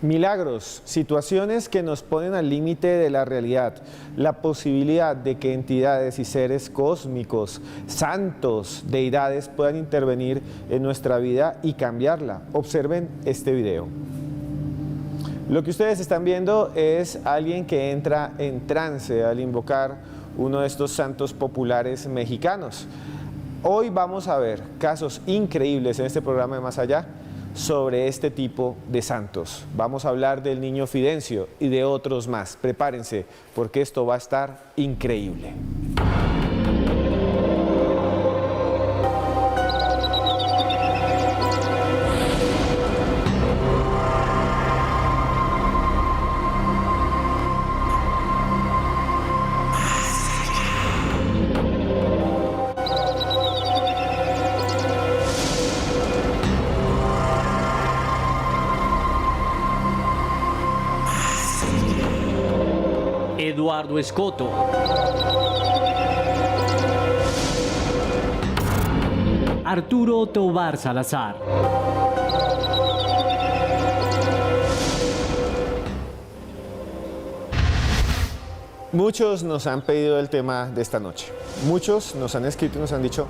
Milagros, situaciones que nos ponen al límite de la realidad, la posibilidad de que entidades y seres cósmicos, santos, deidades puedan intervenir en nuestra vida y cambiarla. Observen este video. Lo que ustedes están viendo es alguien que entra en trance al invocar uno de estos santos populares mexicanos. Hoy vamos a ver casos increíbles en este programa de Más Allá sobre este tipo de santos. Vamos a hablar del niño Fidencio y de otros más. Prepárense, porque esto va a estar increíble. Eduardo Escoto, Arturo Tobar Salazar, Muchos nos han pedido el tema de esta noche. Muchos nos han escrito y nos han dicho,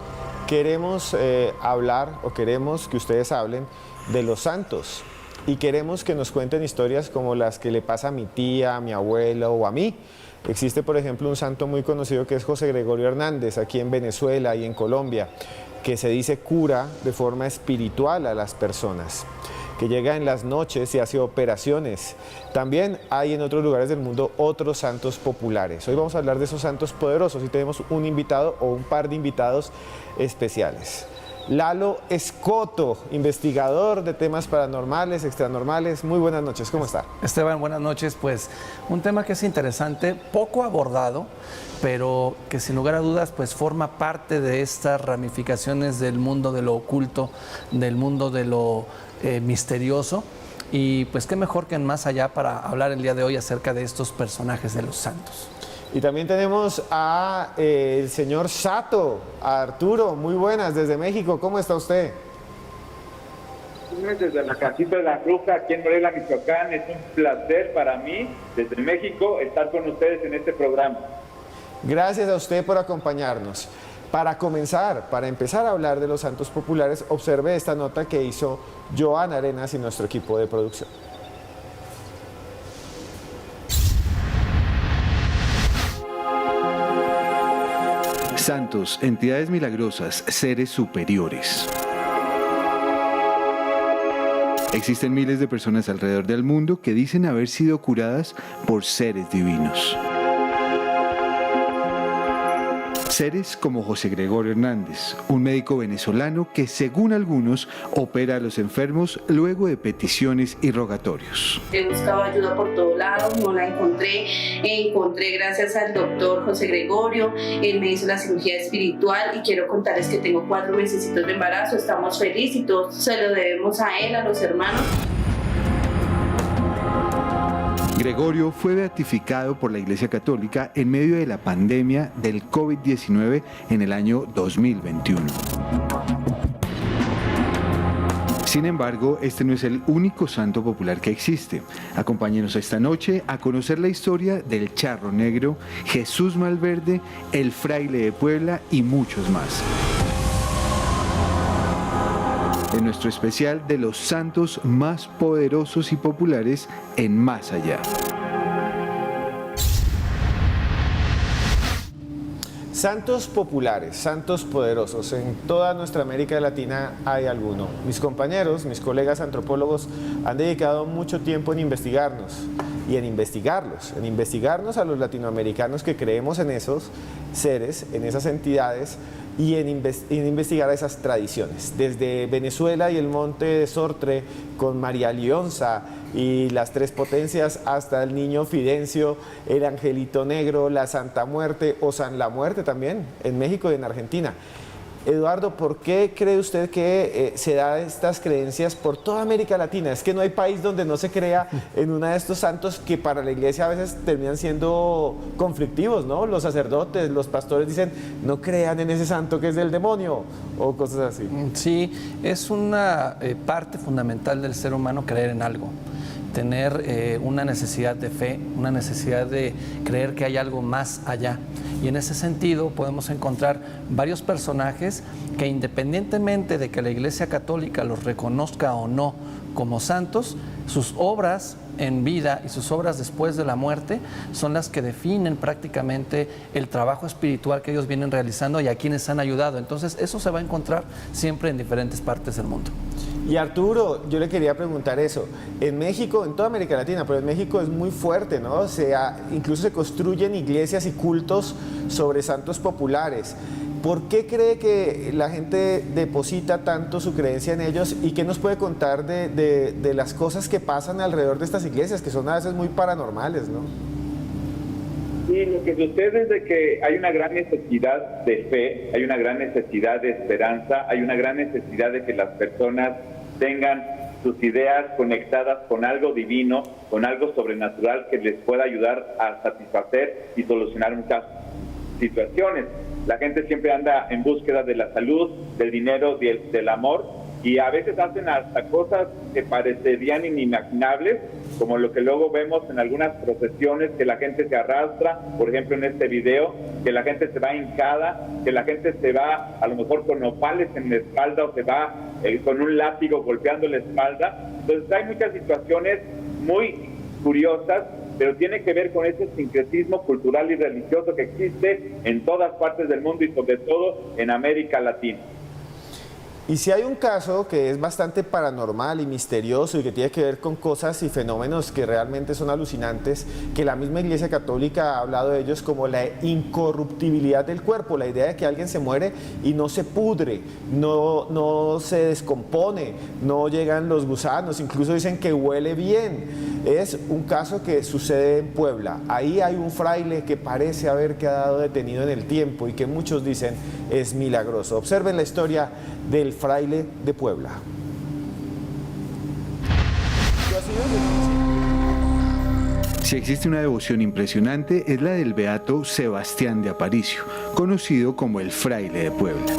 queremos hablar o queremos que ustedes hablen de los santos. Y queremos que nos cuenten historias como las que le pasa a mi tía, a mi abuela o a mí. Existe, por ejemplo, un santo muy conocido que es José Gregorio Hernández, aquí en Venezuela y en Colombia, que se dice cura de forma espiritual a las personas, que llega en las noches y hace operaciones. También hay en otros lugares del mundo otros santos populares. Hoy vamos a hablar de esos santos poderosos y tenemos un invitado o un par de invitados especiales. Lalo Escoto, investigador de temas paranormales, extranormales. Muy buenas noches, ¿cómo está? Esteban, buenas noches. Pues un tema que es interesante, poco abordado, pero que sin lugar a dudas pues forma parte de estas ramificaciones del mundo de lo oculto, del mundo de lo misterioso. Y pues qué mejor que en Más Allá para hablar el día de hoy acerca de estos personajes de los santos. Y también tenemos a el señor Sato, a Arturo. Muy buenas, desde México. ¿Cómo está usted? Desde la casita de la Bruja, aquí en Morelia, Michoacán. Es un placer para mí, desde México, estar con ustedes en este programa. Gracias a usted por acompañarnos. Para comenzar, para empezar a hablar de los santos populares, observe esta nota que hizo Joan Arenas y nuestro equipo de producción. Santos, entidades milagrosas, seres superiores. Existen miles de personas alrededor del mundo que dicen haber sido curadas por seres divinos. Seres como José Gregorio Hernández, un médico venezolano que, según algunos, opera a los enfermos luego de peticiones y rogatorios. He buscado ayuda por todos lados, no la encontré. Encontré gracias al doctor José Gregorio, él me hizo la cirugía espiritual y quiero contarles que tengo 4 meses de embarazo, estamos felices y todo se lo debemos a él, a los hermanos. Gregorio fue beatificado por la Iglesia Católica en medio de la pandemia del COVID-19 en el año 2021. Sin embargo, este no es el único santo popular que existe. Acompáñenos esta noche a conocer la historia del Charro Negro, Jesús Malverde, el Fraile de Puebla y muchos más. En nuestro especial de los santos más poderosos y populares en Más Allá. Santos populares, santos poderosos. En toda nuestra América Latina hay alguno. Mis compañeros, mis colegas antropólogos han dedicado mucho tiempo en investigarnos y en investigarnos a los latinoamericanos que creemos en esos seres, en esas entidades y en investigar esas tradiciones. Desde Venezuela y el monte de Sortre con María Lionza y las 3 potencias hasta el niño Fidencio, el Angelito Negro, la Santa Muerte o San la Muerte también en México y en Argentina. Eduardo, ¿por qué cree usted que se da estas creencias por toda América Latina? Es que no hay país donde no se crea en uno de estos santos que para la iglesia a veces terminan siendo conflictivos, ¿no? Los sacerdotes, los pastores dicen, no crean en ese santo que es del demonio, o cosas así. Sí, es una parte fundamental del ser humano creer en algo. tener una necesidad de fe, una necesidad de creer que hay algo más allá. Y en ese sentido podemos encontrar varios personajes que, independientemente de que la Iglesia Católica los reconozca o no como santos, sus obras en vida y sus obras después de la muerte son las que definen prácticamente el trabajo espiritual que ellos vienen realizando y a quienes han ayudado. Entonces eso se va a encontrar siempre en diferentes partes del mundo. Y Arturo, yo le quería preguntar eso. En México, en toda América Latina, pero en México es muy fuerte, ¿no? Incluso se construyen iglesias y cultos sobre santos populares. ¿Por qué cree que la gente deposita tanto su creencia en ellos? ¿Y qué nos puede contar de las cosas que pasan alrededor de estas iglesias, que son a veces muy paranormales, ¿no? Sí, lo que sucede es de que hay una gran necesidad de fe, hay una gran necesidad de esperanza, hay una gran necesidad de que las personas tengan sus ideas conectadas con algo divino, con algo sobrenatural que les pueda ayudar a satisfacer y solucionar muchas situaciones. La gente siempre anda en búsqueda de la salud, del dinero, del amor, y a veces hacen hasta cosas que parecerían inimaginables, como lo que luego vemos en algunas procesiones, que la gente se arrastra, por ejemplo en este video, que la gente se va hincada, que la gente se va a lo mejor con nopales en la espalda o se va con un látigo golpeando la espalda. Entonces hay muchas situaciones muy curiosas, pero tiene que ver con ese sincretismo cultural y religioso que existe en todas partes del mundo y sobre todo en América Latina. Y si hay un caso que es bastante paranormal y misterioso y que tiene que ver con cosas y fenómenos que realmente son alucinantes, que la misma Iglesia Católica ha hablado de ellos como la incorruptibilidad del cuerpo, la idea de que alguien se muere y no se pudre, no se descompone, no llegan los gusanos, incluso dicen que huele bien. Es un caso que sucede en Puebla. Ahí hay un fraile que parece haber quedado detenido en el tiempo y que muchos dicen es milagroso. Observen la historia del fraile de Puebla. Si existe una devoción impresionante, es la del beato Sebastián de Aparicio, conocido como el fraile de Puebla.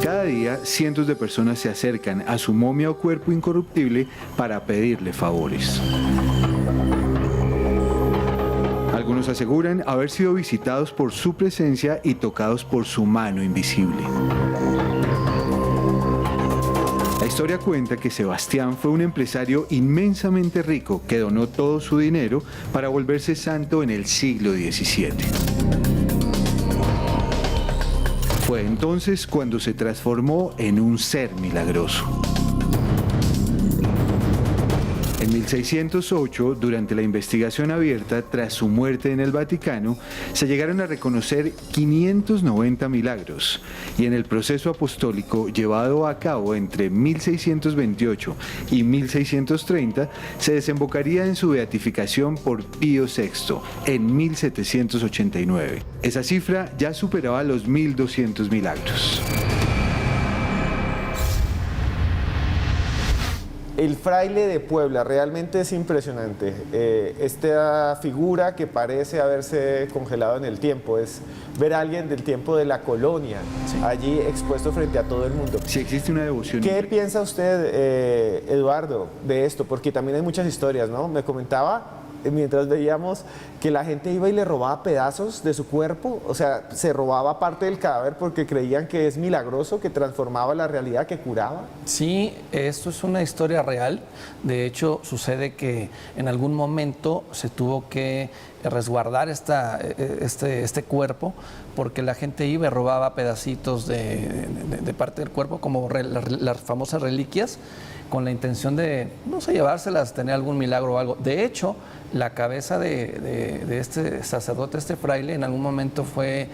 Cada día, cientos de personas se acercan a su momia o cuerpo incorruptible para pedirle favores. Algunos aseguran haber sido visitados por su presencia y tocados por su mano invisible. La historia cuenta que Sebastián fue un empresario inmensamente rico que donó todo su dinero para volverse santo en el siglo XVII. Fue entonces cuando se transformó en un ser milagroso. En 1608, durante la investigación abierta tras su muerte en el Vaticano, se llegaron a reconocer 590 milagros, y en el proceso apostólico llevado a cabo entre 1628 y 1630, se desembocaría en su beatificación por Pío VI en 1789. Esa cifra ya superaba los 1.200 milagros. El fraile de Puebla realmente es impresionante. Esta figura que parece haberse congelado en el tiempo es ver a alguien del tiempo de la colonia, sí, allí expuesto frente a todo el mundo. Si existe una devoción. ¿Qué piensa usted, Eduardo, de esto? Porque también hay muchas historias, ¿no? Me comentaba mientras veíamos que la gente iba y le robaba pedazos de su cuerpo, o sea, se robaba parte del cadáver porque creían que es milagroso, que transformaba la realidad, que curaba. Sí, esto es una historia real. De hecho, sucede que en algún momento se tuvo que resguardar este cuerpo porque la gente iba y robaba pedacitos de parte del cuerpo, como las famosas reliquias, con la intención de, no sé, llevárselas, tener algún milagro o algo. De hecho, la cabeza de este sacerdote, este fraile, en algún momento fue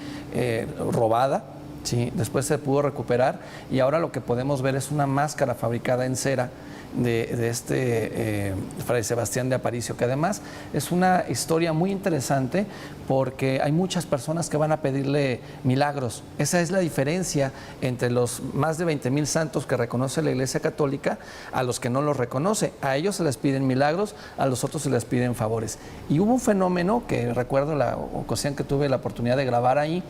robada, ¿sí? Después se pudo recuperar y ahora lo que podemos ver es una máscara fabricada en cera de este Fray Sebastián de Aparicio, que además es una historia muy interesante porque hay muchas personas que van a pedirle milagros. Esa es la diferencia entre los más de 20,000 santos que reconoce la Iglesia Católica a los que no los reconoce. A ellos se les piden milagros, a los otros se les piden favores. Y hubo un fenómeno que recuerdo la ocasión que tuve la oportunidad de grabar ahí,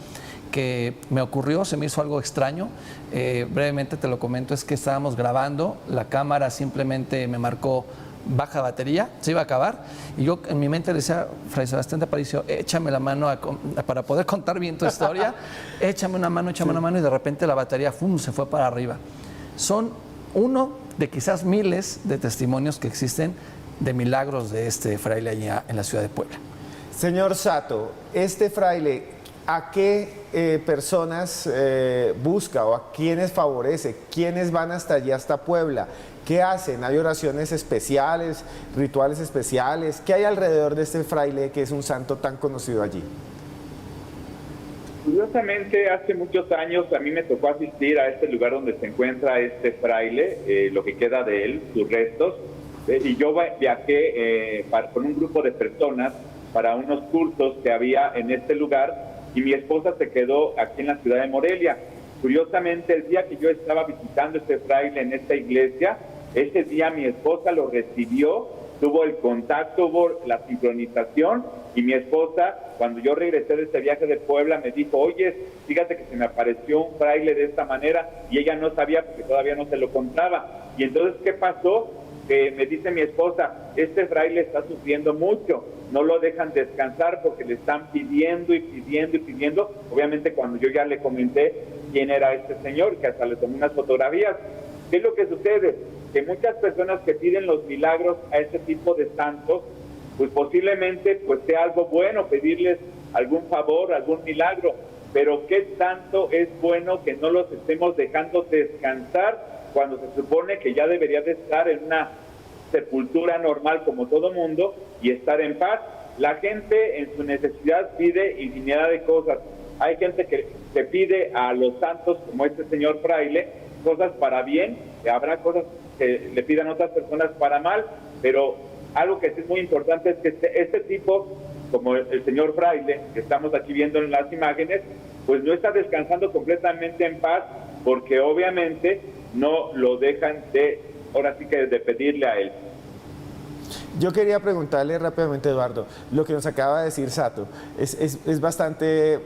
que me ocurrió, se me hizo algo extraño. Brevemente te lo comento, es que estábamos grabando, la cámara simplemente me marcó baja batería, se iba a acabar, y yo en mi mente le decía, Fray Sebastián de Aparicio, échame la mano para poder contar bien tu historia, échame una mano, y de repente la batería se fue para arriba. Son uno de quizás miles de testimonios que existen de milagros de este fraile allá en la ciudad de Puebla. Señor Sato, este fraile, ¿a qué personas busca o a quiénes favorece? ¿Quiénes van hasta allí, hasta Puebla? ¿Qué hacen? ¿Hay oraciones especiales, rituales especiales? ¿Qué hay alrededor de este fraile que es un santo tan conocido allí? Curiosamente, hace muchos años a mí me tocó asistir a este lugar donde se encuentra este fraile, lo que queda de él, sus restos, y yo viajé con un grupo de personas para unos cursos que había en este lugar, y mi esposa se quedó aquí en la ciudad de Morelia. Curiosamente, el día que yo estaba visitando este fraile en esta iglesia, ese día mi esposa lo recibió, tuvo el contacto, hubo la sincronización, y mi esposa, cuando yo regresé de este viaje de Puebla, me dijo, oye, fíjate que se me apareció un fraile de esta manera, y ella no sabía porque todavía no se lo contaba. Y entonces, ¿qué pasó? Me dice mi esposa, este fraile está sufriendo mucho, no lo dejan descansar porque le están pidiendo y pidiendo y pidiendo. Obviamente cuando yo ya le comenté quién era este señor, que hasta le tomé unas fotografías. ¿Qué es lo que sucede? Que muchas personas que piden los milagros a este tipo de santos, pues posiblemente pues sea algo bueno pedirles algún favor, algún milagro, pero ¿qué tanto es bueno que no los estemos dejando descansar cuando se supone que ya debería de estar en una sepultura normal como todo mundo y estar en paz? La gente en su necesidad pide infinidad de cosas. Hay gente que pide a los santos, como este señor fraile, cosas para bien, habrá cosas que le pidan a otras personas para mal, pero algo que sí es muy importante es que este tipo, como el señor fraile, que estamos aquí viendo en las imágenes, pues no está descansando completamente en paz, porque obviamente no lo dejan ahora sí que de pedirle a él. Yo quería preguntarle rápidamente, Eduardo, lo que nos acaba de decir Sato, es bastante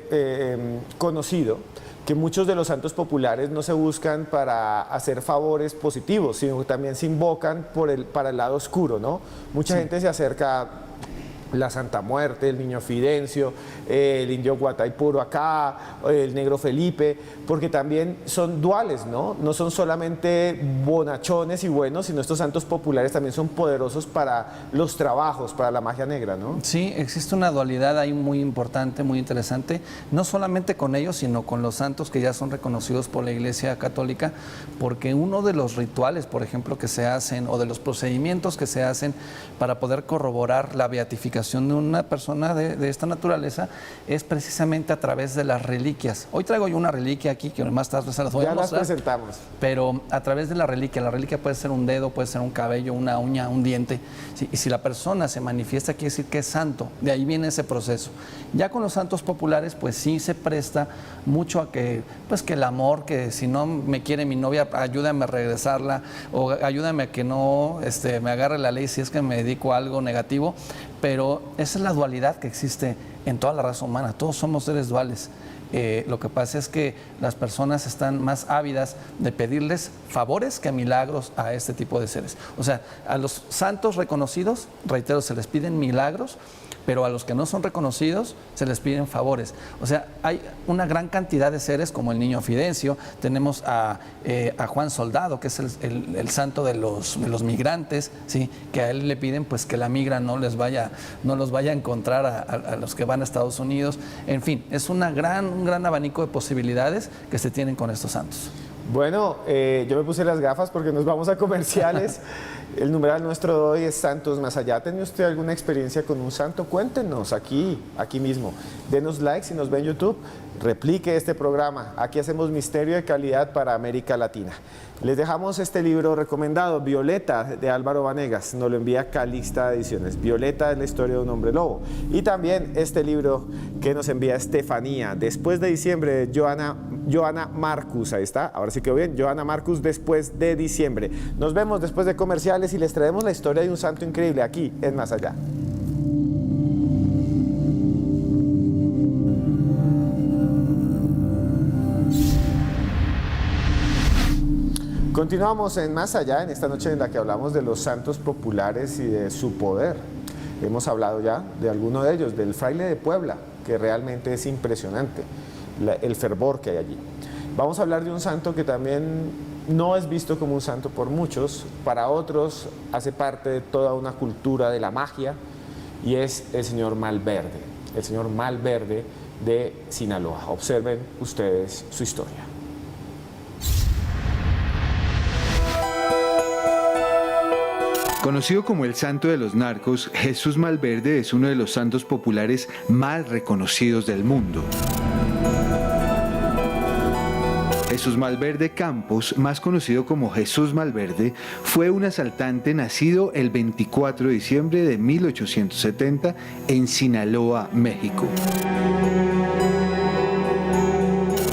conocido, que muchos de los santos populares no se buscan para hacer favores positivos, sino que también se invocan para el lado oscuro, ¿no? Mucha gente se acerca la Santa Muerte, el Niño Fidencio, el Indio Guataipuro acá, el Negro Felipe, porque también son duales, ¿no? No son solamente bonachones y buenos, sino estos santos populares también son poderosos para los trabajos, para la magia negra, ¿no? Sí, existe una dualidad ahí muy importante, muy interesante, no solamente con ellos, sino con los santos que ya son reconocidos por la Iglesia Católica, porque uno de los rituales, por ejemplo, que se hacen, o de los procedimientos que se hacen para poder corroborar la beatificación de una persona de esta naturaleza, es precisamente a través de las reliquias. Hoy traigo yo una reliquia aquí que más tarde se las voy a mostrar. Ya las presentamos. Pero a través de la reliquia puede ser un dedo, puede ser un cabello, una uña, un diente. Sí, y si la persona se manifiesta, quiere decir que es santo. De ahí viene ese proceso. Ya con los santos populares, pues sí se presta mucho a que, pues que el amor, que si no me quiere mi novia, ayúdame a regresarla, o ayúdame a que no me agarre la ley si es que me dedico a algo negativo. Pero esa es la dualidad que existe en toda la raza humana. Todos somos seres duales. Lo que pasa es que las personas están más ávidas de pedirles favores que milagros a este tipo de seres. O sea, a los santos reconocidos, reitero, se les piden milagros, pero a los que no son reconocidos se les piden favores. O sea, hay una gran cantidad de seres como el Niño Fidencio, tenemos a Juan Soldado, que es el santo de los migrantes, ¿sí? Que a él le piden pues que la migra no los vaya a encontrar a los que van a Estados Unidos. En fin, es un gran abanico de posibilidades que se tienen con estos santos. Bueno, yo me puse las gafas porque nos vamos a comerciales. El numeral nuestro de hoy es Santos Más Allá. ¿Tiene usted alguna experiencia con un santo? Cuéntenos aquí mismo. Denos like si nos ve en YouTube. Replique este programa. Aquí hacemos misterio de calidad para América Latina. Les dejamos este libro recomendado, Violeta, de Álvaro Vanegas. Nos lo envía Calixta Ediciones. Violeta es la historia de un hombre lobo. Y también este libro que nos envía Estefanía, Después de diciembre, de Johanna Marcus. Ahí está, ahora sí quedó bien. Johanna Marcus, Después de diciembre. Nos vemos después de comerciales y les traemos la historia de un santo increíble aquí en Más Allá. Continuamos en Más Allá, en esta noche en la que hablamos de los santos populares y de su poder. Hemos hablado ya de alguno de ellos, del fraile de Puebla, que realmente es impresionante, el fervor que hay allí. Vamos a hablar de un santo que también no es visto como un santo por muchos, para otros hace parte de toda una cultura de la magia, y es el señor Malverde, de Sinaloa. Observen ustedes su historia. Conocido como el santo de los narcos, Jesús Malverde es uno de los santos populares más reconocidos del mundo. Jesús Malverde Campos, más conocido como Jesús Malverde, fue un asaltante nacido el 24 de diciembre de 1870 en Sinaloa, México.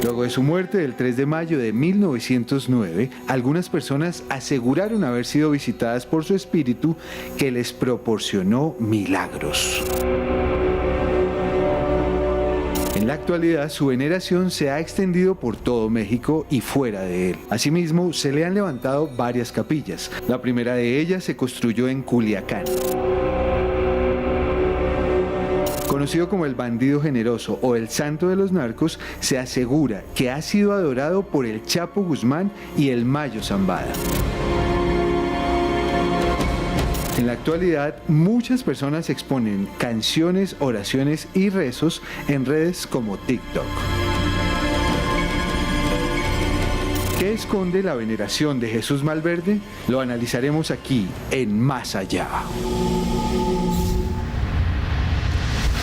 Luego de su muerte el 3 de mayo de 1909, algunas personas aseguraron haber sido visitadas por su espíritu que les proporcionó milagros. En la actualidad, su veneración se ha extendido por todo México y fuera de él. Asimismo, se le han levantado varias capillas. La primera de ellas se construyó en Culiacán. Conocido como el bandido generoso o el santo de los narcos, se asegura que ha sido adorado por el Chapo Guzmán y el Mayo Zambada. En la actualidad, muchas personas exponen canciones, oraciones y rezos en redes como TikTok. ¿Qué esconde la veneración de Jesús Malverde? Lo analizaremos aquí en Más Allá.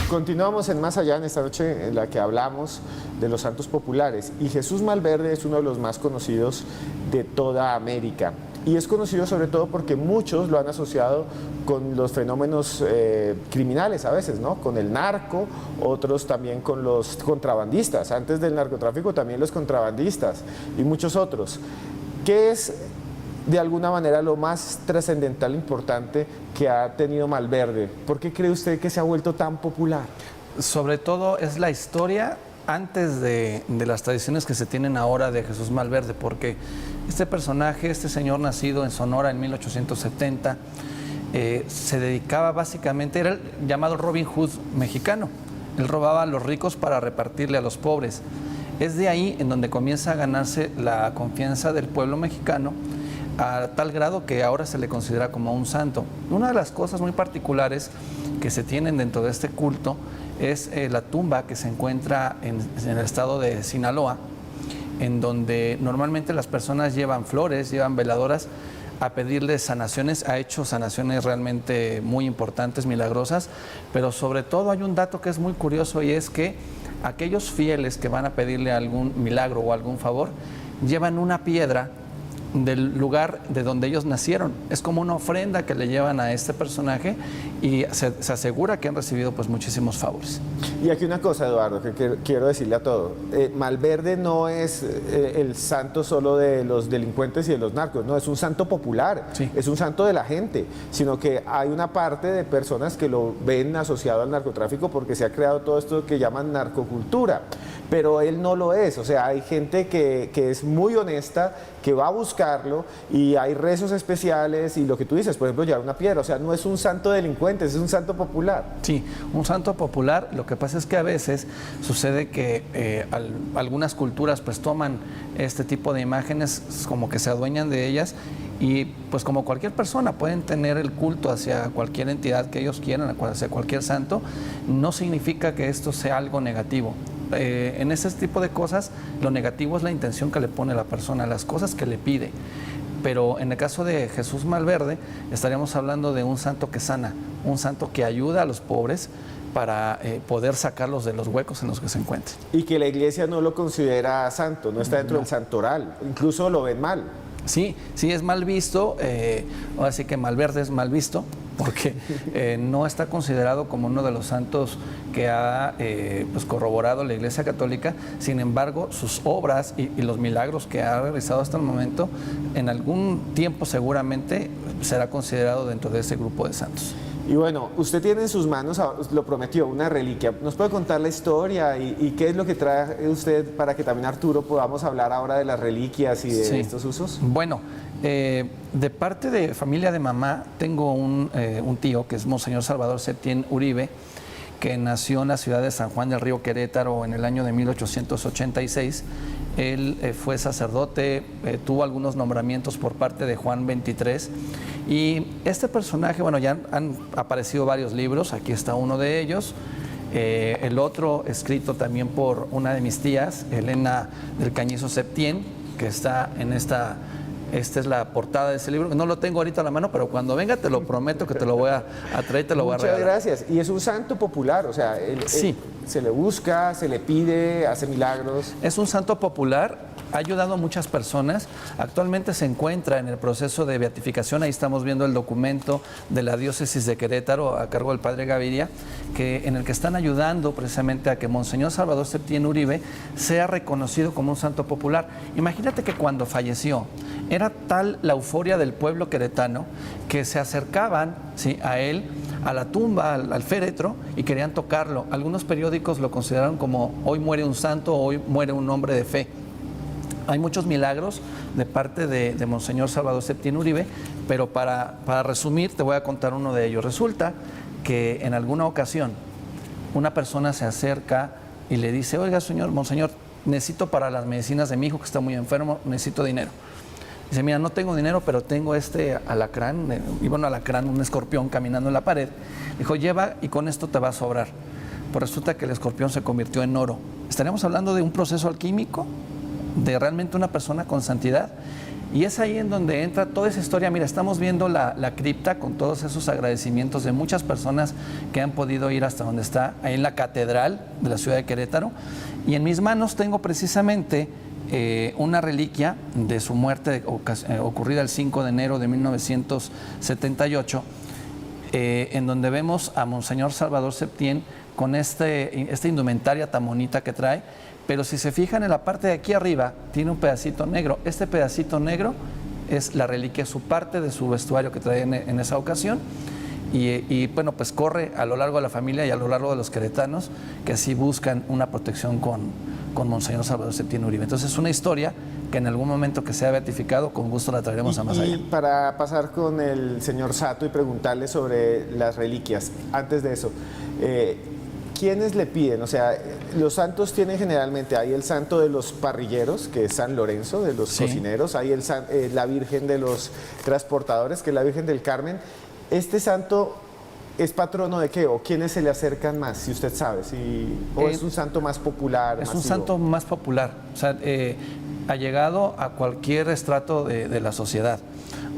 Continuamos en Más Allá, en esta noche en la que hablamos de los santos populares, y Jesús Malverde es uno de los más conocidos de toda América. Y es conocido sobre todo porque muchos lo han asociado con los fenómenos criminales a veces, ¿no? Con el narco, otros también con los contrabandistas, antes del narcotráfico también los contrabandistas y muchos otros. ¿Qué es de alguna manera lo más trascendental, importante que ha tenido Malverde? ¿Por qué cree usted que se ha vuelto tan popular? Sobre todo es la historia antes de las tradiciones que se tienen ahora de Jesús Malverde, porque este personaje, este señor nacido en Sonora en 1870, se dedicaba básicamente, era el llamado Robin Hood mexicano. Él robaba a los ricos para repartirle a los pobres. Es de ahí en donde comienza a ganarse la confianza del pueblo mexicano, a tal grado que ahora se le considera como un santo. Una de las cosas muy particulares que se tienen dentro de este culto es la tumba que se encuentra en el estado de Sinaloa, en donde normalmente las personas llevan flores, llevan veladoras a pedirle sanaciones. Ha hecho sanaciones realmente muy importantes, milagrosas, pero sobre todo hay un dato que es muy curioso, y es que aquellos fieles que van a pedirle algún milagro o algún favor llevan una piedra del lugar de donde ellos nacieron. Es como una ofrenda que le llevan a este personaje, y se asegura que han recibido pues muchísimos favores. Y aquí una cosa, Eduardo, que quiero decirle a todos. Malverde no es el santo solo de los delincuentes y de los narcos, no, es un santo popular, sí. Es un santo de la gente, sino que hay una parte de personas que lo ven asociado al narcotráfico porque se ha creado todo esto que llaman narcocultura, pero él no lo es. O sea, hay gente que es muy honesta, que va a buscarlo, y hay rezos especiales y lo que tú dices, por ejemplo, llevar una piedra. O sea, no es un santo delincuente, es un santo popular. Sí, un santo popular. Lo que pasa es que a veces sucede que algunas culturas pues toman este tipo de imágenes, como que se adueñan de ellas, y pues como cualquier persona pueden tener el culto hacia cualquier entidad que ellos quieran, hacia cualquier santo. No significa que esto sea algo negativo. En ese tipo de cosas, lo negativo es la intención que le pone la persona, las cosas que le pide. Pero en el caso de Jesús Malverde, estaríamos hablando de un santo que sana, un santo que ayuda a los pobres para poder sacarlos de los huecos en los que se encuentren. Y que la iglesia no lo considera santo, no está dentro del santoral, incluso lo ven mal. Sí, sí es mal visto, ahora sí que Malverde es mal visto, porque no está considerado como uno de los santos que ha pues corroborado la Iglesia Católica. Sin embargo, sus obras y los milagros que ha realizado hasta el momento, en algún tiempo seguramente será considerado dentro de ese grupo de santos. Y bueno, usted tiene en sus manos, lo prometió, una reliquia. ¿Nos puede contar la historia y qué es lo que trae usted para que también Arturo podamos hablar ahora de las reliquias y de estos usos? Bueno, de parte de familia de mamá, tengo un tío que es Monseñor Salvador Septién Uribe, que nació en la ciudad de San Juan del Río Querétaro en el año de 1886. Él fue sacerdote, tuvo algunos nombramientos por parte de Juan XXIII. Y este personaje, bueno, ya han aparecido varios libros, aquí está uno de ellos. El otro escrito también por una de mis tías, Elena del Cañizo Septién, que está en esta es la portada de ese libro. No lo tengo ahorita a la mano, pero cuando venga te lo prometo que te lo voy a traer, te lo voy a regalar. Muchas gracias. Y es un santo popular, o sea, sí. Se le busca, se le pide, hace milagros. Es un santo popular, ha ayudado a muchas personas. Actualmente se encuentra en el proceso de beatificación. Ahí estamos viendo el documento de la diócesis de Querétaro a cargo del padre Gaviria, en el que están ayudando precisamente a que Monseñor Salvador Septién Uribe sea reconocido como un santo popular. Imagínate que cuando falleció, era tal la euforia del pueblo queretano que se acercaban, ¿sí?, a él, a la tumba, al féretro, y querían tocarlo. Algunos periódicos lo consideraron como hoy muere un santo, hoy muere un hombre de fe. Hay muchos milagros de parte de Monseñor Salvador Septién Uribe, pero para resumir te voy a contar uno de ellos. Resulta que en alguna ocasión una persona se acerca y le dice: oiga, Monseñor, necesito para las medicinas de mi hijo que está muy enfermo, necesito dinero. Dice: mira, no tengo dinero, pero tengo este alacrán, alacrán, un escorpión caminando en la pared. Dijo: lleva y con esto te va a sobrar. Pues resulta que el escorpión se convirtió en oro. Estaríamos hablando de un proceso alquímico, de realmente una persona con santidad. Y es ahí en donde entra toda esa historia. Mira, estamos viendo la cripta con todos esos agradecimientos de muchas personas que han podido ir hasta donde está, ahí en la catedral de la ciudad de Querétaro. Y en mis manos tengo precisamente una reliquia de su muerte ocurrida el 5 de enero de 1978, en donde vemos a Monseñor Salvador Septién con esta indumentaria tan bonita que trae, pero si se fijan en la parte de aquí arriba tiene un pedacito negro. Este pedacito negro es la reliquia, su parte de su vestuario que trae en esa ocasión. Y bueno, pues corre a lo largo de la familia y a lo largo de los queretanos que así buscan una protección con Monseñor Salvador Septién Uribe. Entonces es una historia que en algún momento que sea beatificado, con gusto la traeremos a más allá. Y para pasar con el señor Sato y preguntarle sobre las reliquias, antes de eso, ¿quiénes le piden? O sea, los santos tienen generalmente, hay el santo de los parrilleros, que es San Lorenzo, de los cocineros, hay la Virgen de los transportadores, que es la Virgen del Carmen. ¿Este santo es patrono de qué? ¿O quiénes se le acercan más, si usted sabe? ¿O es un santo más popular? Es un santo más popular. O sea, ha llegado a cualquier estrato de la sociedad.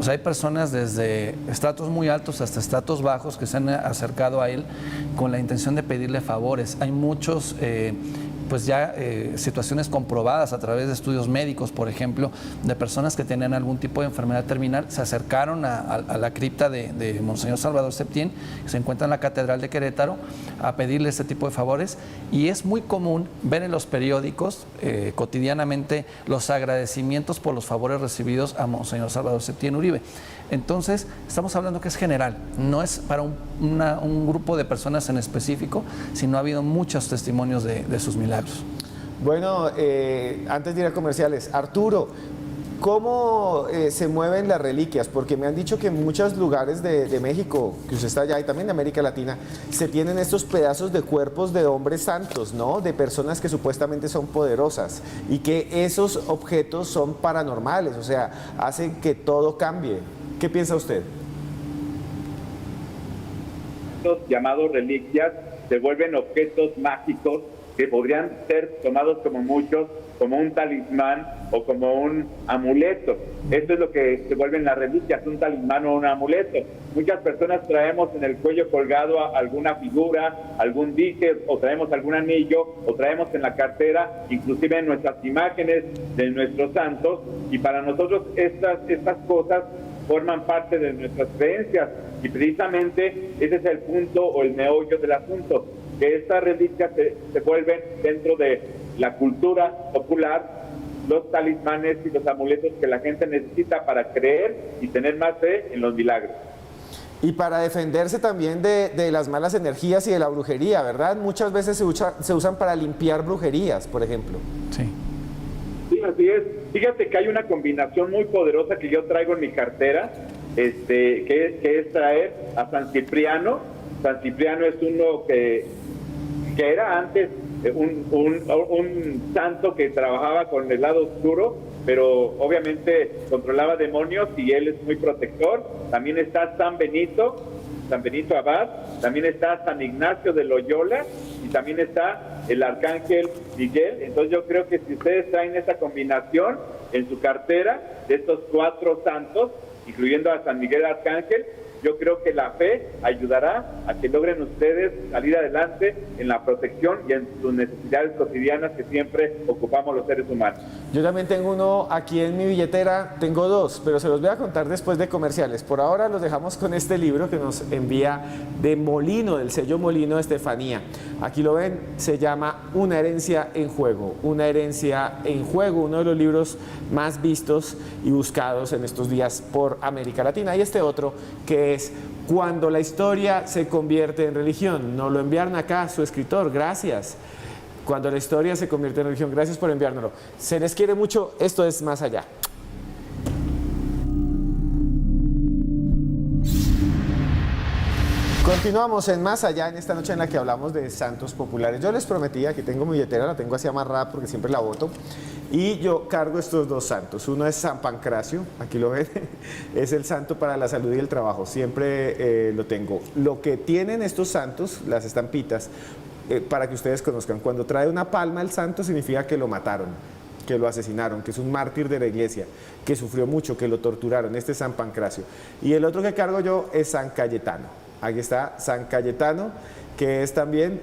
O sea, hay personas desde estratos muy altos hasta estratos bajos que se han acercado a él con la intención de pedirle favores. Hay muchos situaciones comprobadas a través de estudios médicos, por ejemplo, de personas que tenían algún tipo de enfermedad terminal, se acercaron a la cripta de Monseñor Salvador Septién, que se encuentra en la Catedral de Querétaro, a pedirle este tipo de favores. Y es muy común ver en los periódicos cotidianamente los agradecimientos por los favores recibidos a Monseñor Salvador Septién Uribe. Entonces, estamos hablando que es general, no es para un grupo de personas en específico, sino ha habido muchos testimonios de sus milagros. Bueno, antes de ir a comerciales, Arturo, ¿cómo se mueven las reliquias? Porque me han dicho que en muchos lugares de México, que usted está allá, y también de América Latina, se tienen estos pedazos de cuerpos de hombres santos, ¿no? De personas que supuestamente son poderosas y que esos objetos son paranormales, o sea, hacen que todo cambie. ¿Qué piensa usted? Los llamados reliquias se vuelven objetos mágicos que podrían ser tomados como muchos, como un talismán o como un amuleto. Esto es lo que se vuelven las reliquias, un talismán o un amuleto. Muchas personas traemos en el cuello colgado alguna figura, algún dique, o traemos algún anillo, o traemos en la cartera, inclusive en nuestras imágenes de nuestros santos, y para nosotros estas cosas forman parte de nuestras creencias, y precisamente ese es el punto o el meollo del asunto, que estas reliquias se vuelven dentro de la cultura popular los talismanes y los amuletos que la gente necesita para creer y tener más fe en los milagros. Y para defenderse también de las malas energías y de la brujería, ¿verdad? Muchas veces se usan para limpiar brujerías, por ejemplo. Sí. Sí, así es. Fíjate que hay una combinación muy poderosa que yo traigo en mi cartera, que es traer a San Cipriano. San Cipriano es uno que era antes un santo que trabajaba con el lado oscuro, pero obviamente controlaba demonios y él es muy protector. También está San Benito Abad, también está San Ignacio de Loyola y también está el Arcángel Miguel. Entonces yo creo que si ustedes traen esa combinación en su cartera de estos 4 santos, incluyendo a San Miguel Arcángel, yo creo que la fe ayudará a que logren ustedes salir adelante en la protección y en sus necesidades cotidianas que siempre ocupamos los seres humanos. Yo también tengo uno aquí en mi billetera, tengo 2, pero se los voy a contar después de comerciales. Por ahora los dejamos con este libro que nos envía de Molino, del sello Molino de Estefanía. Aquí lo ven, se llama Una herencia en juego. Una herencia en juego, uno de los libros más vistos y buscados en estos días por América Latina. Y este otro que es Cuando la historia se convierte en religión. Nos lo enviaron acá, su escritor, gracias. Cuando la historia se convierte en religión, gracias por enviárnoslo. Se les quiere mucho, esto es Más Allá. Continuamos en Más Allá, en esta noche en la que hablamos de santos populares. Yo les prometí, aquí tengo mi billetera, la tengo así amarrada porque siempre la boto. Y yo cargo estos 2 santos. Uno es San Pancracio, aquí lo ven, es el santo para la salud y el trabajo, siempre lo tengo. Lo que tienen estos santos, las estampitas, para que ustedes conozcan, cuando trae una palma el santo significa que lo mataron, que lo asesinaron, que es un mártir de la iglesia, que sufrió mucho, que lo torturaron. Este es San Pancracio. Y el otro que cargo yo es San Cayetano. Aquí está San Cayetano, que es también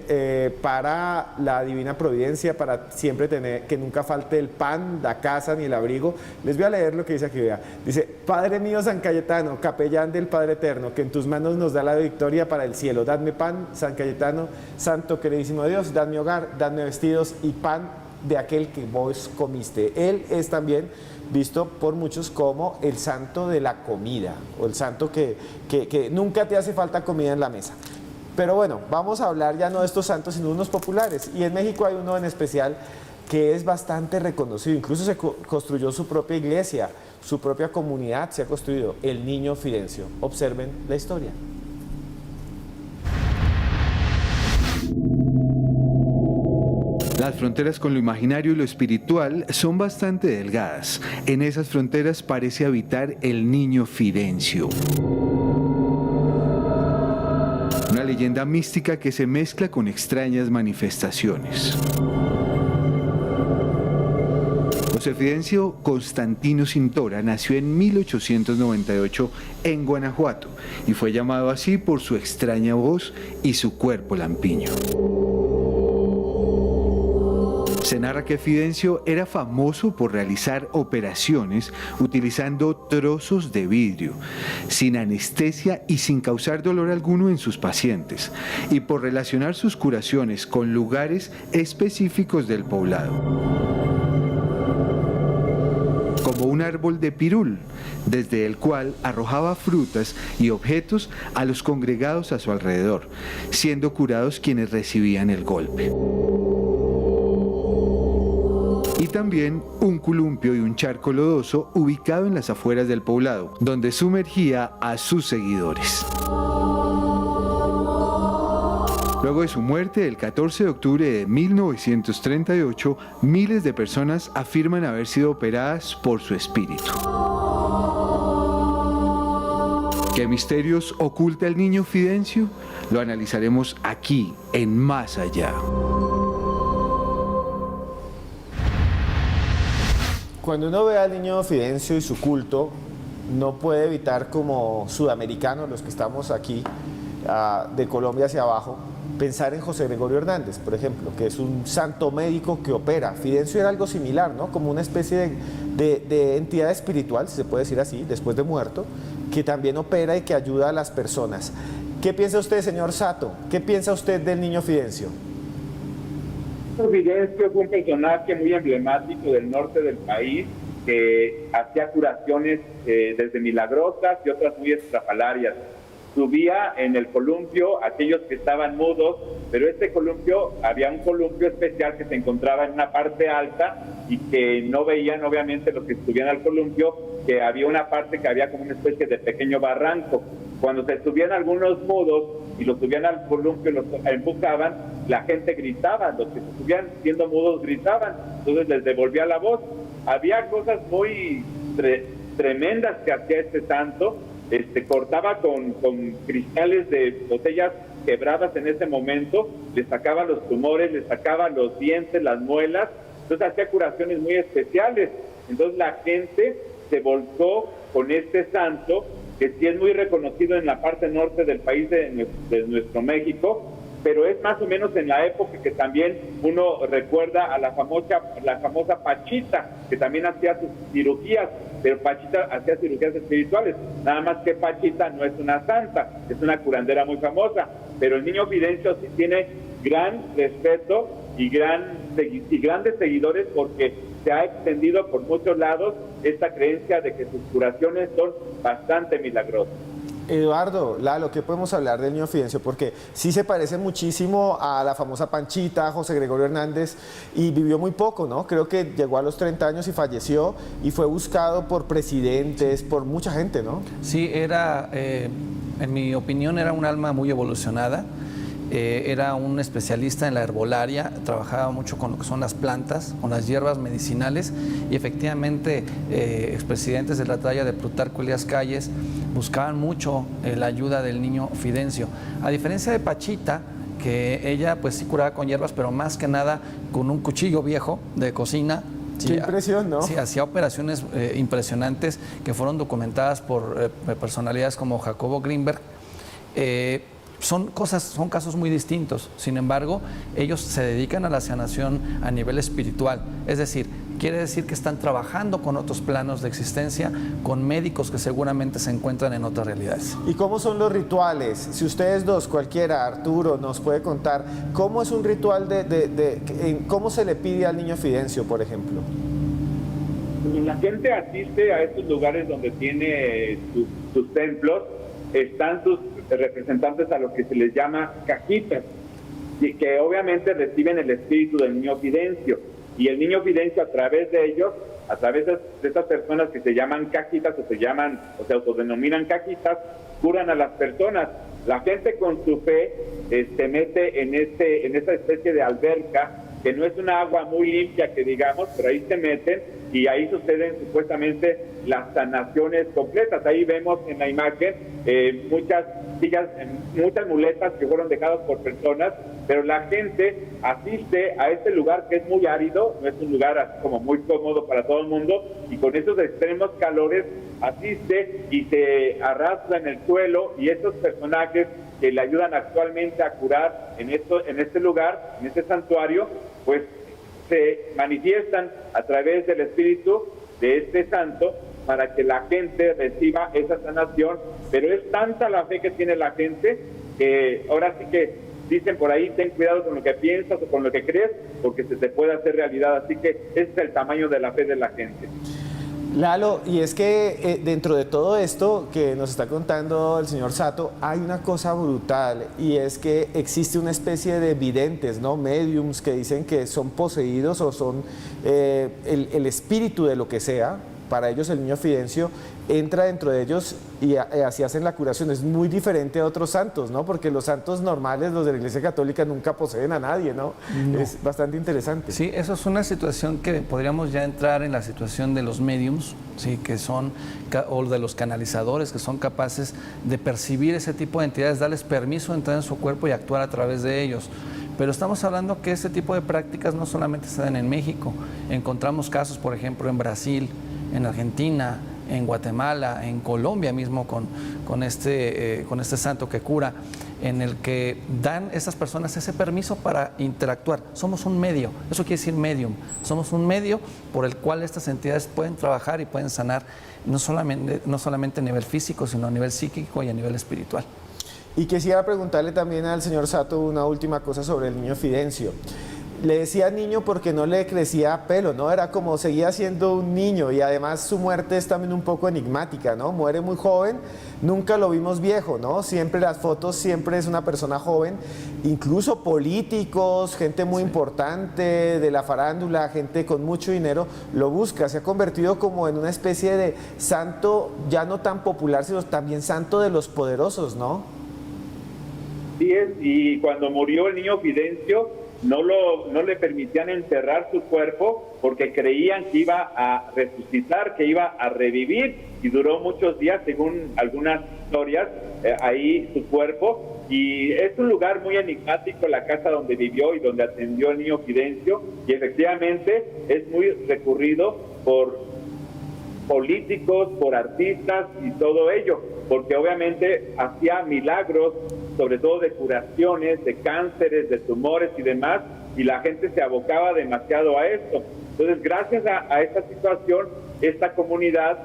para la divina providencia, para siempre tener, que nunca falte el pan, la casa ni el abrigo. Les voy a leer lo que dice aquí, vea. Dice: Padre mío San Cayetano, capellán del Padre Eterno, que en tus manos nos da la victoria para el cielo. Dadme pan, San Cayetano, santo queridísimo Dios, dadme hogar, dadme vestidos y pan de aquel que vos comiste. Él es también visto por muchos como el santo de la comida, o el santo que nunca te hace falta comida en la mesa. Pero bueno, vamos a hablar ya no de estos santos, sino de unos populares. Y en México hay uno en especial que es bastante reconocido. Incluso se construyó su propia iglesia, su propia comunidad se ha construido, el Niño Fidencio. Observen la historia. Las fronteras con lo imaginario y lo espiritual son bastante delgadas. En esas fronteras parece habitar el Niño Fidencio. Una leyenda mística que se mezcla con extrañas manifestaciones. José Fidencio Constantino Cintora nació en 1898 en Guanajuato y fue llamado así por su extraña voz y su cuerpo lampiño. Se narra que Fidencio era famoso por realizar operaciones utilizando trozos de vidrio, sin anestesia y sin causar dolor alguno en sus pacientes, y por relacionar sus curaciones con lugares específicos del poblado, como un árbol de pirul, desde el cual arrojaba frutas y objetos a los congregados a su alrededor, siendo curados quienes recibían el golpe. Y también un columpio y un charco lodoso ubicado en las afueras del poblado, donde sumergía a sus seguidores. Luego de su muerte, el 14 de octubre de 1938, miles de personas afirman haber sido operadas por su espíritu. ¿Qué misterios oculta el Niño Fidencio? Lo analizaremos aquí, en Más Allá. Cuando uno ve al Niño Fidencio y su culto, no puede evitar, como sudamericanos, los que estamos aquí, de Colombia hacia abajo, pensar en José Gregorio Hernández, por ejemplo, que es un santo médico que opera. Fidencio era algo similar, ¿no? Como una especie de entidad espiritual, si se puede decir así, después de muerto, que también opera y que ayuda a las personas. ¿Qué piensa usted, señor Sato? ¿Qué piensa usted del Niño Fidencio? Fidencio fue un personaje muy emblemático del norte del país, que hacía curaciones desde milagrosas y otras muy estrafalarias. subía en el columpio a aquellos que estaban mudos, pero este columpio, había un columpio especial que se encontraba en una parte alta y que no veían obviamente los que subían al columpio, que había una parte que había como una especie de pequeño barranco. Cuando se subían algunos mudos y los subían al columpio y los empujaban, la gente gritaba, los que se subían siendo mudos gritaban, entonces les devolvía la voz. Había cosas muy tremendas que hacía este santo. Cortaba con cristales de botellas quebradas en ese momento, le sacaba los tumores, le sacaba los dientes, las muelas, entonces hacía curaciones muy especiales. Entonces la gente se volcó con este santo, que sí es muy reconocido en la parte norte del país de nuestro México, pero es más o menos en la época que también uno recuerda a la famosa Pachita, que también hacía sus cirugías, pero Pachita hacía cirugías espirituales, nada más que Pachita no es una santa, es una curandera muy famosa, pero el niño Fidencio sí tiene gran respeto y grandes seguidores, porque se ha extendido por muchos lados esta creencia de que sus curaciones son bastante milagrosas. Eduardo, Lalo, ¿qué podemos hablar del niño Fidencio? Porque sí se parece muchísimo a la famosa Panchita, José Gregorio Hernández, y vivió muy poco, ¿no? Creo que llegó a los 30 años y falleció, y fue buscado por presidentes, por mucha gente, ¿no? Sí, era, en mi opinión, era un alma muy evolucionada. Era un especialista en la herbolaria, trabajaba mucho con lo que son las plantas, con las hierbas medicinales, y efectivamente expresidentes de la talla de Plutarco Elías Calles buscaban mucho la ayuda del niño Fidencio. A diferencia de Pachita, que ella pues sí curaba con hierbas, pero más que nada con un cuchillo viejo de cocina. Qué impresión, ¿no? Sí, hacía operaciones impresionantes que fueron documentadas por personalidades como Jacobo Greenberg. Son casos muy distintos. Sin embargo, ellos se dedican a la sanación a nivel espiritual. Es decir, quiere decir que están trabajando con otros planos de existencia, con médicos que seguramente se encuentran en otras realidades. ¿Y cómo son los rituales? Si ustedes dos, cualquiera, Arturo, nos puede contar, ¿cómo es un ritual cómo se le pide al niño Fidencio, por ejemplo? La gente asiste a estos lugares donde tiene sus templos, están sus representantes a los que se les llama cajitas, y que obviamente reciben el espíritu del niño Fidencio, y el niño Fidencio, a través de ellos, a través de estas personas que se llaman cajitas o se autodenominan cajitas, curan a las personas. La gente con su fe se mete en esta especie de alberca, que no es una agua muy limpia que digamos, pero ahí se meten y ahí suceden supuestamente las sanaciones completas. Ahí vemos en la imagen muchas sillas, muchas muletas que fueron dejadas por personas, pero la gente asiste a este lugar que es muy árido, no es un lugar así como muy cómodo para todo el mundo, y con esos extremos calores asiste y se arrastra en el suelo, y estos personajes que le ayudan actualmente a curar en este lugar, en este santuario, pues se manifiestan a través del espíritu de este santo para que la gente reciba esa sanación. Pero es tanta la fe que tiene la gente que ahora sí que dicen por ahí, ten cuidado con lo que piensas o con lo que crees, porque se te puede hacer realidad. Así que ese es el tamaño de la fe de la gente. Lalo, y es que dentro de todo esto que nos está contando el señor Sato, hay una cosa brutal, y es que existe una especie de videntes, ¿no? Mediums que dicen que son poseídos o son el espíritu de lo que sea. Para ellos el niño Fidencio entra dentro de ellos y así hacen la curación. Es muy diferente a otros santos, ¿no? Porque los santos normales, los de la Iglesia Católica, nunca poseen a nadie, ¿no? Es bastante interesante. Sí, eso es una situación que podríamos ya entrar en la situación de los mediums, ¿sí? Que son, o de los canalizadores, que son capaces de percibir ese tipo de entidades, darles permiso de entrar en su cuerpo y actuar a través de ellos. Pero estamos hablando que este tipo de prácticas no solamente se dan en México. Encontramos casos, por ejemplo, en Brasil, en Argentina, en Guatemala, en Colombia mismo con este santo que cura, en el que dan estas personas ese permiso para interactuar. Somos un medio, eso quiere decir medium. Somos un medio por el cual estas entidades pueden trabajar y pueden sanar no solamente a nivel físico, sino a nivel psíquico y a nivel espiritual. Y quisiera preguntarle también al señor Sato una última cosa sobre el niño Fidencio. le decía niño porque no le crecía pelo, ¿no? Era como seguía siendo un niño y además su muerte es también un poco enigmática, ¿no? Muere muy joven, nunca lo vimos viejo, ¿no? Siempre las fotos, siempre es una persona joven, incluso políticos, gente muy importante de la farándula, gente con mucho dinero, lo busca, se ha convertido como en una especie de santo ya no tan popular, sino también santo de los poderosos, ¿no? Sí es, y cuando murió el niño Fidencio, no le permitían enterrar su cuerpo porque creían que iba a resucitar, que iba a revivir, y duró muchos días, según algunas historias, ahí su cuerpo. Y es un lugar muy enigmático, la casa donde vivió y donde atendió el niño Fidencio, y efectivamente es muy recurrido por políticos, por artistas y todo ello, porque obviamente hacía milagros, sobre todo de curaciones, de cánceres, de tumores y demás, y la gente se abocaba demasiado a esto. Entonces, gracias a esta situación, esta comunidad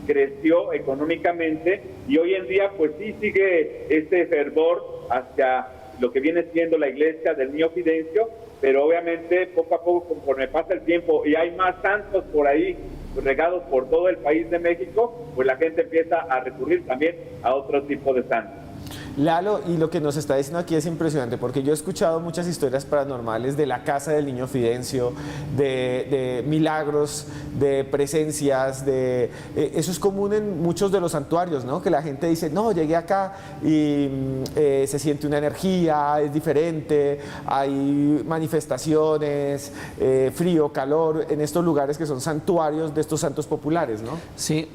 creció económicamente y hoy en día pues sí sigue este fervor hacia lo que viene siendo la iglesia del niño Fidencio, pero obviamente poco a poco, conforme pasa el tiempo y hay más santos por ahí regados por todo el país de México, pues la gente empieza a recurrir también a otro tipo de santos. Lalo, y lo que nos está diciendo aquí es impresionante, porque yo he escuchado muchas historias paranormales de la casa del niño Fidencio, de milagros, de presencias, eso es común en muchos de los santuarios, ¿no? Que la gente dice, no, llegué acá y se siente una energía, es diferente, hay manifestaciones, frío, calor, en estos lugares que son santuarios de estos santos populares, ¿no? Sí,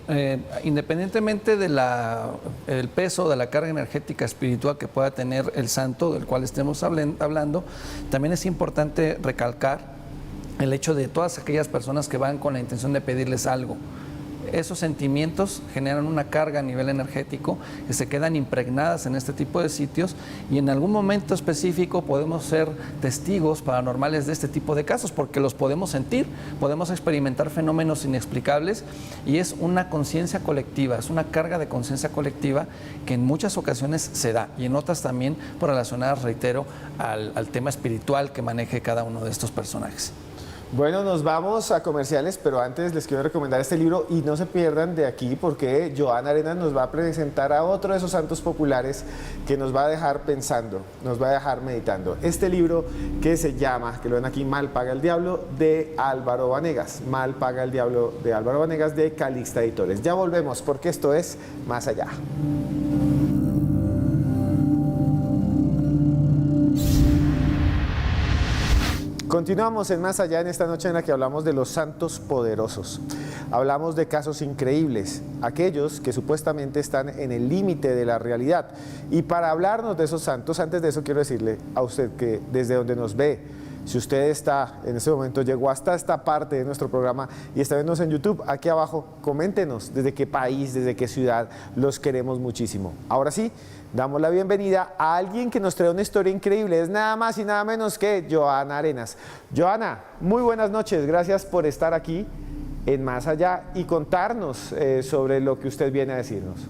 independientemente del peso, de la carga energética espiritual que pueda tener el santo del cual estemos hablando, también es importante recalcar el hecho de todas aquellas personas que van con la intención de pedirles algo. Esos sentimientos generan una carga a nivel energético que se quedan impregnadas en este tipo de sitios y en algún momento específico podemos ser testigos paranormales de este tipo de casos porque los podemos sentir, podemos experimentar fenómenos inexplicables y es una conciencia colectiva, es una carga de conciencia colectiva que en muchas ocasiones se da y en otras también relacionadas, reitero, al tema espiritual que maneje cada uno de estos personajes. Bueno, nos vamos a comerciales, pero antes les quiero recomendar este libro y no se pierdan de aquí porque Joana Arenas nos va a presentar a otro de esos santos populares que nos va a dejar pensando, nos va a dejar meditando. Este libro que se llama, que lo ven aquí, Mal paga el diablo, de Álvaro Vanegas. Mal paga el diablo de Álvaro Vanegas, de Calixta Editores. Ya volvemos porque esto es Más Allá. Continuamos en Más Allá en esta noche en la que hablamos de los santos poderosos. Hablamos de casos increíbles, aquellos que supuestamente están en el límite de la realidad. Y para hablarnos de esos santos, antes de eso quiero decirle a usted que desde donde nos ve, si usted está en este momento, llegó hasta esta parte de nuestro programa y está viéndonos en YouTube, aquí abajo, coméntenos desde qué país, desde qué ciudad, los queremos muchísimo. Ahora sí, damos la bienvenida a alguien que nos trae una historia increíble, es nada más y nada menos que Joana Arenas. Joana, muy buenas noches, gracias por estar aquí en Más Allá y contarnos sobre lo que usted viene a decirnos.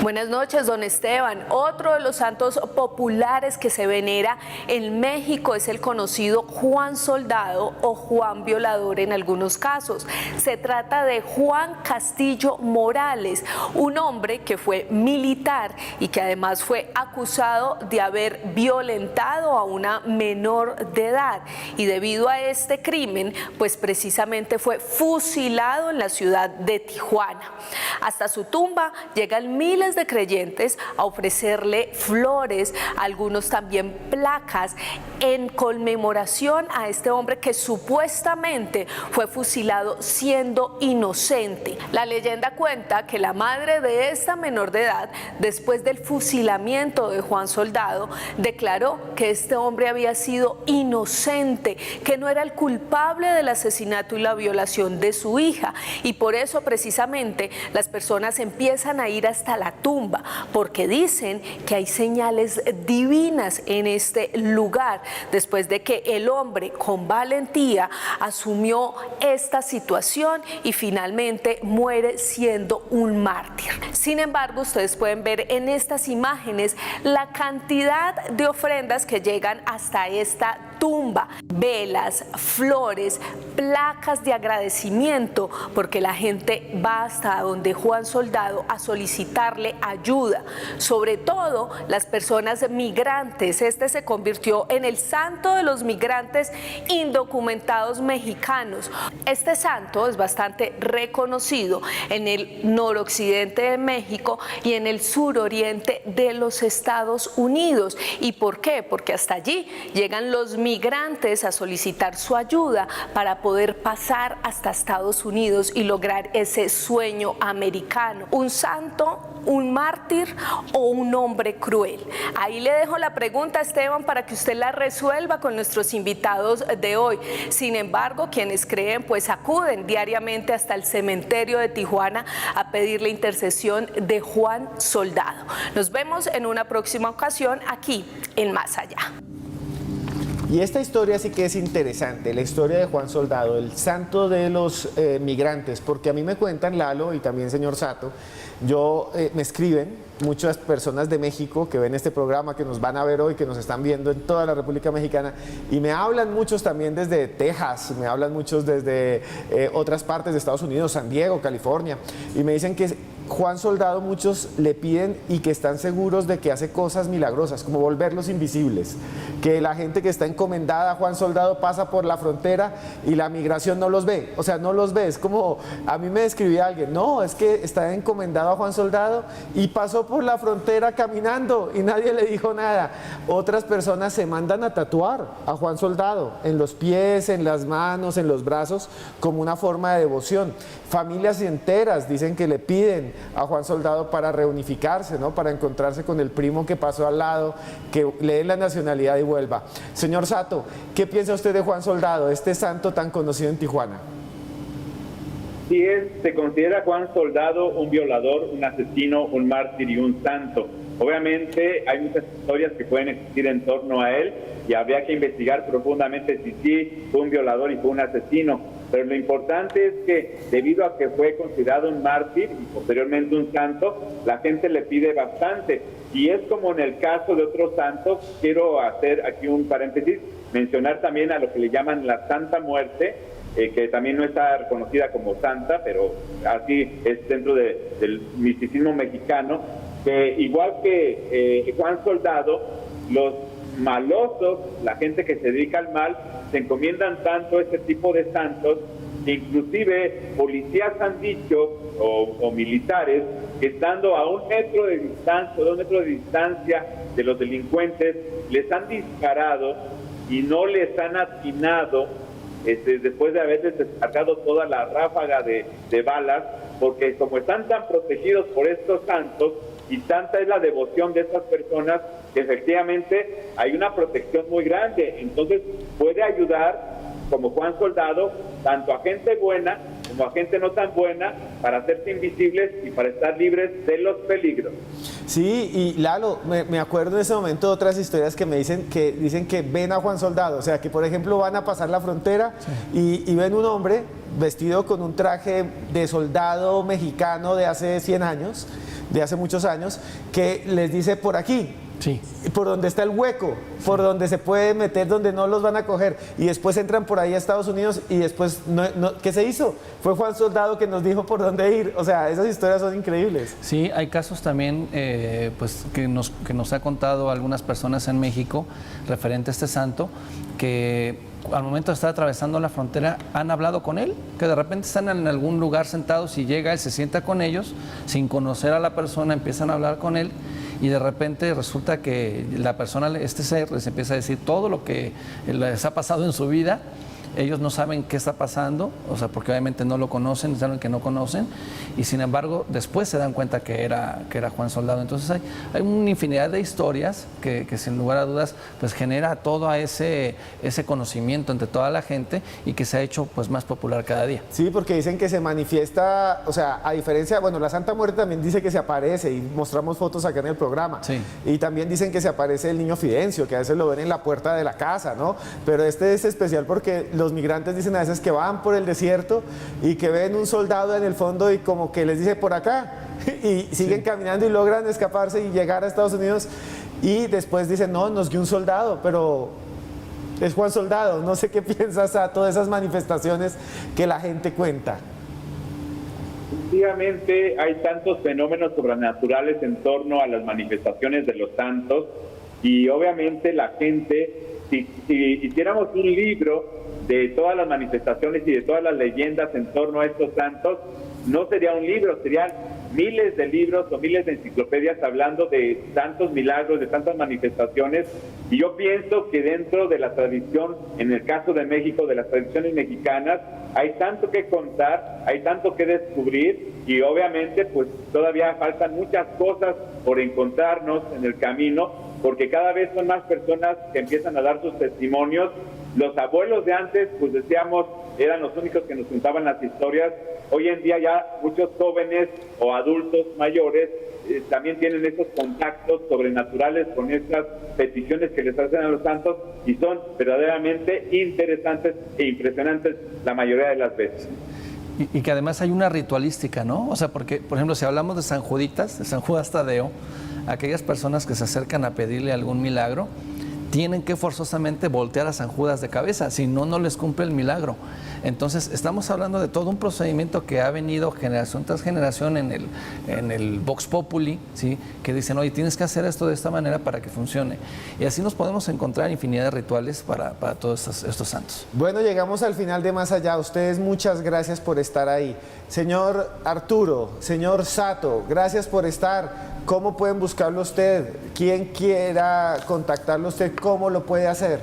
Buenas noches, don Esteban. Otro de los santos populares que se venera en México es el conocido Juan Soldado o Juan Violador en algunos casos. Se trata de Juan Castillo Morales, un hombre que fue militar y que además fue acusado de haber violentado a una menor de edad. Y debido a este crimen, pues precisamente fue fusilado en la ciudad de Tijuana. Hasta su tumba llegan miles de creyentes a ofrecerle flores, algunos también placas en conmemoración a este hombre que supuestamente fue fusilado siendo inocente. La leyenda cuenta que la madre de esta menor de edad, después del fusilamiento de Juan Soldado, declaró que este hombre había sido inocente, que no era el culpable del asesinato y la violación de su hija, y por eso precisamente las personas empiezan a ir hasta la tumba, porque dicen que hay señales divinas en este lugar, después de que el hombre con valentía asumió esta situación y finalmente muere siendo un mártir. Sin embargo, ustedes pueden ver en estas imágenes la cantidad de ofrendas que llegan hasta esta tumba, velas, flores, placas de agradecimiento, porque la gente va hasta donde Juan Soldado a solicitarle ayuda, sobre todo las personas migrantes. Este se convirtió en el santo de los migrantes indocumentados mexicanos. Este santo es bastante reconocido en el noroccidente de México y en el suroriente de los Estados Unidos. ¿Y por qué? Porque hasta allí llegan los migrantes a solicitar su ayuda para poder pasar hasta Estados Unidos y lograr ese sueño americano. Un santo, un mártir o un hombre cruel. Ahí le dejo la pregunta, Esteban, para que usted la resuelva con nuestros invitados de hoy. Sin embargo, quienes creen, pues acuden diariamente hasta el cementerio de Tijuana a pedir la intercesión de Juan Soldado. Nos vemos en una próxima ocasión aquí en Más Allá. Y esta historia sí que es interesante, la historia de Juan Soldado, el santo de los migrantes, porque a mí me cuentan, Lalo y también señor Sato, me escriben muchas personas de México que ven este programa, que nos van a ver hoy, que nos están viendo en toda la República Mexicana, y me hablan muchos también desde Texas, me hablan muchos desde otras partes de Estados Unidos, San Diego, California, y me dicen que Juan Soldado muchos le piden y que están seguros de que hace cosas milagrosas, como volverlos invisibles, que la gente que está encomendada a Juan Soldado pasa por la frontera y la migración no los ve, o sea, no los ve, es como, a mí me describía alguien, no, es que está encomendado a Juan Soldado y pasó por la frontera caminando y nadie le dijo nada. Otras personas se mandan a tatuar a Juan Soldado en los pies, en las manos, en los brazos, como una forma de devoción. Familias enteras dicen que le piden a Juan Soldado para reunificarse, ¿no? Para encontrarse con el primo que pasó al lado, que le dé la nacionalidad y vuelva. Señor Sato, ¿qué piensa usted de Juan Soldado, este santo tan conocido en Tijuana? Sí, se considera Juan Soldado un violador, un asesino, un mártir y un santo. Obviamente hay muchas historias que pueden existir en torno a él y habría que investigar profundamente si sí fue un violador y fue un asesino. Pero lo importante es que debido a que fue considerado un mártir y posteriormente un santo, la gente le pide bastante. Y es como en el caso de otros santos, quiero hacer aquí un paréntesis, mencionar también a lo que le llaman la Santa Muerte, que también no está reconocida como santa, pero así es dentro del misticismo mexicano, que igual que Juan Soldado, los malosos, la gente que se dedica al mal, se encomiendan tanto a este tipo de santos, que inclusive policías han dicho, o militares, que estando a 1 metro de distancia, 2 metros de distancia de los delincuentes, les han disparado y no les han atinado después de haberles descargado toda la ráfaga de balas, porque como están tan protegidos por estos santos y tanta es la devoción de estas personas, que efectivamente hay una protección muy grande. Entonces puede ayudar, como Juan Soldado, tanto a gente buena como a gente no tan buena, para hacerse invisibles y para estar libres de los peligros. Sí, y Lalo, me acuerdo en ese momento de otras historias que me dicen que ven a Juan Soldado, o sea, que por ejemplo van a pasar la frontera y ven un hombre vestido con un traje de soldado mexicano de hace 100 años, de hace muchos años, que les dice por aquí. Sí. Por donde está el hueco, por donde se puede meter, donde no los van a coger, y después entran por ahí a Estados Unidos y después, ¿qué se hizo? Fue Juan Soldado que nos dijo por dónde ir. O sea, esas historias son increíbles. Sí, hay casos también pues que nos ha contado algunas personas en México referente a este santo, que al momento de estar atravesando la frontera han hablado con él, que de repente están en algún lugar sentados y llega él, se sienta con ellos, sin conocer a la persona, empiezan a hablar con él. Y de repente resulta que la persona, este ser, les empieza a decir todo lo que les ha pasado en su vida ellos no saben qué está pasando, o sea, porque obviamente no lo conocen, saben que no conocen, y sin embargo después se dan cuenta que era Juan Soldado. Entonces hay una infinidad de historias que sin lugar a dudas pues genera todo ese conocimiento entre toda la gente y que se ha hecho pues más popular cada día. Sí, porque dicen que se manifiesta, o sea, a diferencia, bueno, la Santa Muerte también dice que se aparece y mostramos fotos acá en el programa. Sí. Y también dicen que se aparece el niño Fidencio, que a veces lo ven en la puerta de la casa, ¿no? Pero este es especial porque los migrantes dicen a veces que van por el desierto y que ven un soldado en el fondo y como que les dice por acá y siguen caminando y logran escaparse y llegar a Estados Unidos y después dicen, no, nos guió un soldado, pero es Juan Soldado. No sé qué piensas a todas esas manifestaciones que la gente cuenta. Efectivamente, hay tantos fenómenos sobrenaturales en torno a las manifestaciones de los santos y obviamente la gente, si hiciéramos un libro de todas las manifestaciones y de todas las leyendas en torno a estos santos, no sería un libro, serían miles de libros o miles de enciclopedias hablando de tantos milagros, de tantas manifestaciones, y yo pienso que dentro de la tradición, en el caso de México, de las tradiciones mexicanas, hay tanto que contar, hay tanto que descubrir, y obviamente pues todavía faltan muchas cosas por encontrarnos en el camino, porque cada vez son más personas que empiezan a dar sus testimonios. Los abuelos de antes, pues decíamos, eran los únicos que nos contaban las historias. Hoy en día ya muchos jóvenes o adultos mayores también tienen esos contactos sobrenaturales con estas peticiones que les hacen a los santos y son verdaderamente interesantes e impresionantes la mayoría de las veces. Y que además hay una ritualística, ¿no? O sea, porque, por ejemplo, si hablamos de San Juditas, de San Judas Tadeo, aquellas personas que se acercan a pedirle algún milagro, tienen que forzosamente voltear a San Judas de cabeza, si no, no les cumple el milagro. Entonces, estamos hablando de todo un procedimiento que ha venido generación tras generación en el Vox Populi, ¿sí? Que dicen, oye, tienes que hacer esto de esta manera para que funcione. Y así nos podemos encontrar infinidad de rituales para todos estos santos. Bueno, llegamos al final de Más Allá. Ustedes muchas gracias por estar ahí. Señor Arturo, señor Sato, gracias por estar. ¿Cómo pueden buscarlo usted? Quien quiera contactarlo usted, ¿cómo lo puede hacer?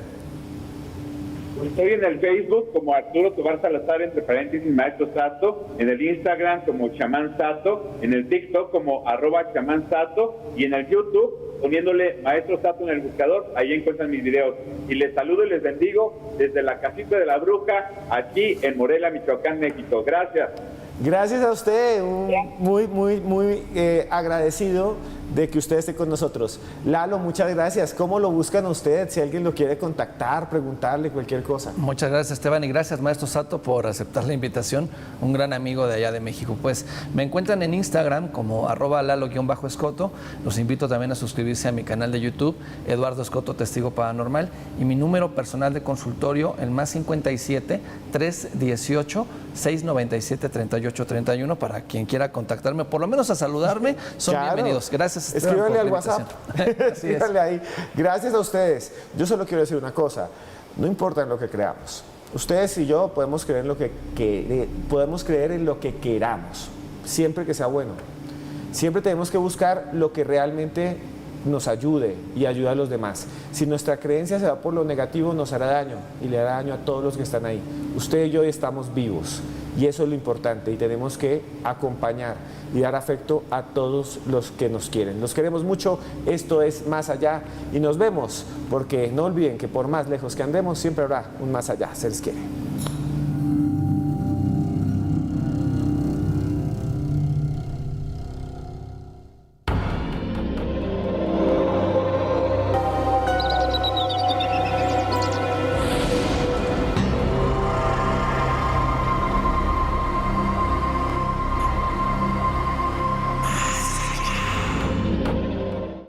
Estoy en el Facebook como Arturo Tobar Salazar, entre paréntesis, Maestro Sato, en el Instagram como Chamán Sato, en el TikTok como @Chamán Sato y en el YouTube poniéndole Maestro Sato en el buscador, ahí encuentran mis videos. Y les saludo y les bendigo desde la casita de la bruja, aquí en Morelia, Michoacán, México. Gracias. Gracias a usted, muy agradecido de que usted esté con nosotros. Lalo, muchas gracias. ¿Cómo lo buscan a usted? Si alguien lo quiere contactar, preguntarle cualquier cosa. Muchas gracias, Esteban, y gracias, Maestro Sato, por aceptar la invitación. Un gran amigo de allá de México. Pues me encuentran en Instagram como @Lalo_Escoto. Los invito también a suscribirse a mi canal de YouTube, Eduardo Escoto, Testigo Paranormal, y mi número personal de consultorio, el +57 318 697 3831, para quien quiera contactarme, por lo menos a saludarme, son claro. Bienvenidos. Gracias, Esteban, escríbanle por al la WhatsApp. Escríbanle ahí. Gracias a ustedes. Yo solo quiero decir una cosa, no importa en lo que creamos. Ustedes y yo podemos creer en lo que queramos, siempre que sea bueno. Siempre tenemos que buscar lo que realmente nos ayude y ayude a los demás. Si nuestra creencia se va por lo negativo, nos hará daño y le hará daño a todos los que están ahí. Usted y yo estamos vivos y eso es lo importante, y tenemos que acompañar y dar afecto a todos los que nos quieren. Los queremos mucho. Esto es Más Allá y nos vemos, porque no olviden que por más lejos que andemos siempre habrá un más allá. Se les quiere.